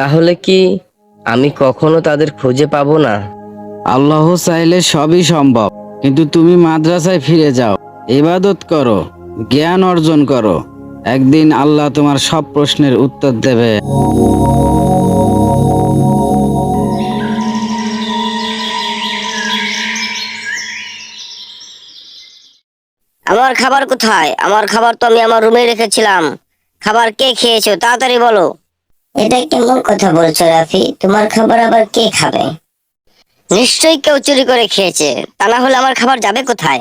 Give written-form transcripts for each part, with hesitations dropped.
তাহলে কি আমি কখনো তাদের খুঁজে পাবো না? আল্লাহ চাইলে সবই সম্ভব, কিন্তু তুমি মাদ্রাসায় ফিরে যাও, ইবাদত করো, জ্ঞান অর্জন করো। একদিন আল্লাহ তোমার সব প্রশ্নের উত্তর দেবে। আমার খাবার কোথায়? আমার খাবার তো আমি আমার রুমে রেখেছিলাম। খাবার কে খেয়েছো? তাড়াতাড়ি বলো। এটা কেমন কথা বলছো রাফি? তোমার খাবার আবার কে খাবে? নিশ্চয়ই কেউ চুরি করে খেয়েছে, তা না হলে আমার খাবার যাবে কোথায়?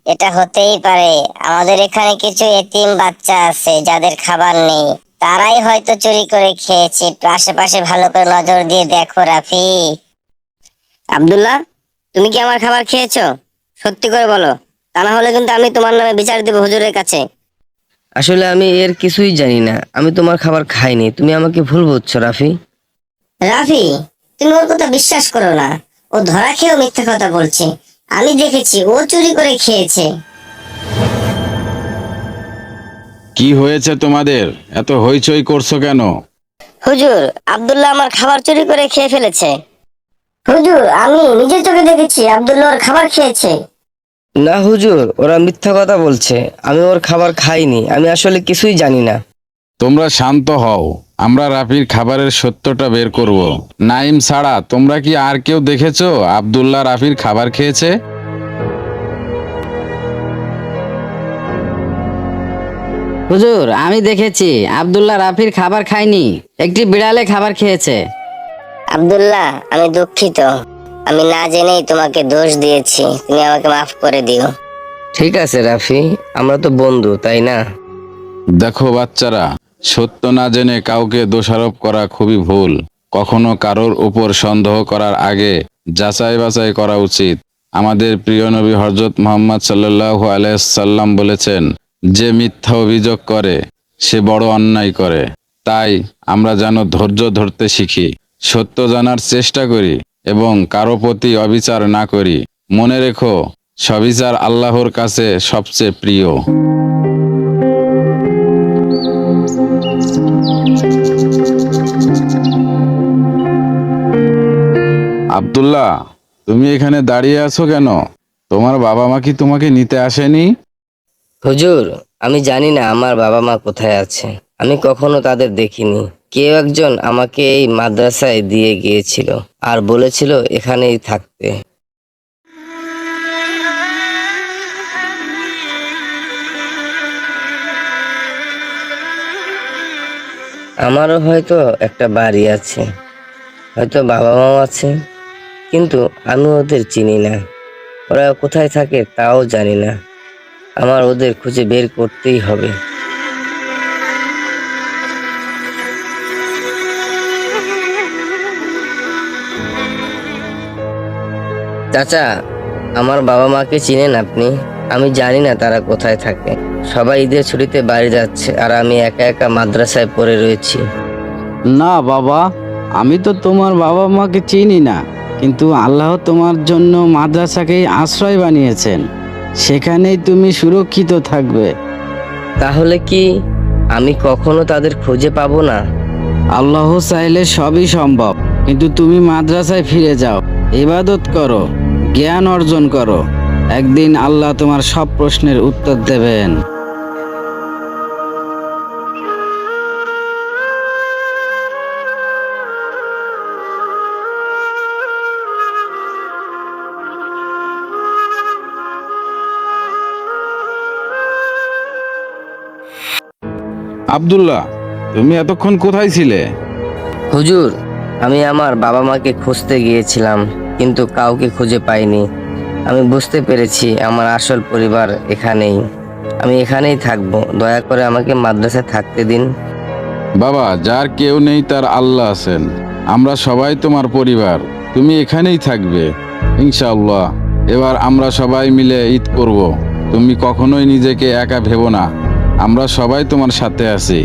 এটা হতেই পারে। আমাদের এখানে কিছু এতিম বাচ্চা আছে যাদের খাবার নেই, তারাই হয়তো চুরি করে খেয়েছে। একটু আশেপাশে ভালো করে নজর দিয়ে দেখো রাফি। আব্দুল্লাহ, তুমি কি আমার খাবার খেয়েছো? সত্যি করে বলো, তা না হলে কিন্তু আমি তোমার নামে বিচার দেবো হুজুরের কাছে। আসলে আমি এর কিছুই জানি না। আমি তোমার খাবার খাইনি, তুমি আমাকে ভুল বুঝছো রাফি। রাফি, তুমি ওর কথা বিশ্বাস করো না। ও ধরা খেয়েও মিথ্যা কথা বলছে। আমি দেখেছি ও চুরি করে খেয়েছে। কি হয়েছে তোমাদের? এত হইচই করছো কেন? হুজুর, আব্দুল্লাহ আমার খাবার চুরি করে খেয়ে ফেলেছে। হুজুর, আমি নিজের চোখে দেখেছি আব্দুল্লাহ ওর খাবার খেয়েছে। না হুজুর, ওরা মিথ্যা কথা বলছে। আমি ওর খাবার খাইনি, আমি আসলে কিছুই জানি না। তোমরা শান্ত হও, আমরা রাফির খাবারের সত্যটা বের করব। নাইম ছাড়া তোমরা কি আর কেউ দেখেছো আব্দুল্লাহ রাফির খাবার খেয়েছে? হুজুর, আমি দেখেছি আব্দুল্লাহ রাফির খাবার খায়নি, একটি বিড়ালে খাবার খেয়েছে। আব্দুল্লাহ, আমি দুঃখিত। আমি না জেনেই তোমাকে দোষ দিয়েছি, তুমি আমাকে মাফ করে দিও। ঠিক আছে রাফি, আমরা তো বন্ধু, তাই না? দেখো বাচ্চারা, সত্য না জেনে কাউকে দোষারোপ করা খুবই ভুল। কখনো কারোর উপর সন্দেহ করার আগে যাচাই বাছাই করা উচিত। আমাদের প্রিয় নবী হযরত মুহাম্মদ সাল্লাল্লাহু আলাইহি সাল্লাম বলেছেন, যে মিথ্যা অভিযোগ করে সে বড় অন্যায় করে। তাই আমরা যেন ধৈর্য ধরতে শিখি, সত্য জানার চেষ্টা করি এবং কারো প্রতি অবিচার না করি। মনে রেখো, সবিচার আল্লাহর কাছে সবচেয়ে প্রিয়। আব্দুল্লাহ, তুমি এখানে দাঁড়িয়ে আছো কেন? তোমার বাবা মা কি তোমাকে নিতে আসেনি? হুজুর, আমি জানি না আমার বাবা মা কোথায় আছে। আমি কখনো তাদের দেখিনি। কেউ একজন আমাকে এই মাদ্রাসায় দিয়ে গিয়েছিল আর বলেছিল এখানেই থাকতে। আমারও হয়তো একটা বাড়ি আছে, হয়তো বাবা মাও আছে, কিন্তু আমি ওদের চিনি না। ওরা কোথায় থাকে তাও জানি না। আমার ওদের খুঁজে বের করতেই হবে। চাচা, আমার বাবা মাকে চিনেন আপনি? আমি জানি না তারা কোথায় থাকে। সবাই ঈদের ছুটিতে বাড়ি যাচ্ছে আর আমি একা একা মাদ্রাসায় পড়ে রয়েছি। না বাবা, আমি তো তোমার বাবা মাকে চিনি না, কিন্তু আল্লাহ তোমার জন্য মাদ্রাসাকেই আশ্রয় বানিয়েছেন। সেখানেই তুমি সুরক্ষিত থাকবে। তাহলে কি আমি কখনো তাদের খুঁজে পাবো না? আল্লাহ চাইলে সবই সম্ভব, কিন্তু তুমি মাদ্রাসায় ফিরে যাও, ইবাদত করো, জ্ঞান অর্জন করো। একদিন আল্লাহ তোমার সব প্রশ্নের উত্তর দেবেন। আব্দুল্লাহ, তুমি এতক্ষণ কোথায় ছিলে? হুজুর, আমি আমার বাবা মাকে খুঁজতে গিয়েছিলাম, কিন্তু কাউকে খুঁজে পাইনি। আমি বুঝতে পেরেছি আমার আসল পরিবার এখানেই। আমি এখানেই থাকবো। দয়া করে আমাকে মাদ্রাসায় থাকতে দিন। বাবা, যার কেউ নেই তার আল্লাহ আছেন। আমরা সবাই তোমার পরিবার, তুমি এখানেই থাকবে ইনশাআল্লাহ। এবার আমরা সবাই মিলে ঈদ করব। তুমি কখনোই নিজেকে একা ভেবো না, আমরা সবাই তোমার সাথে আছি।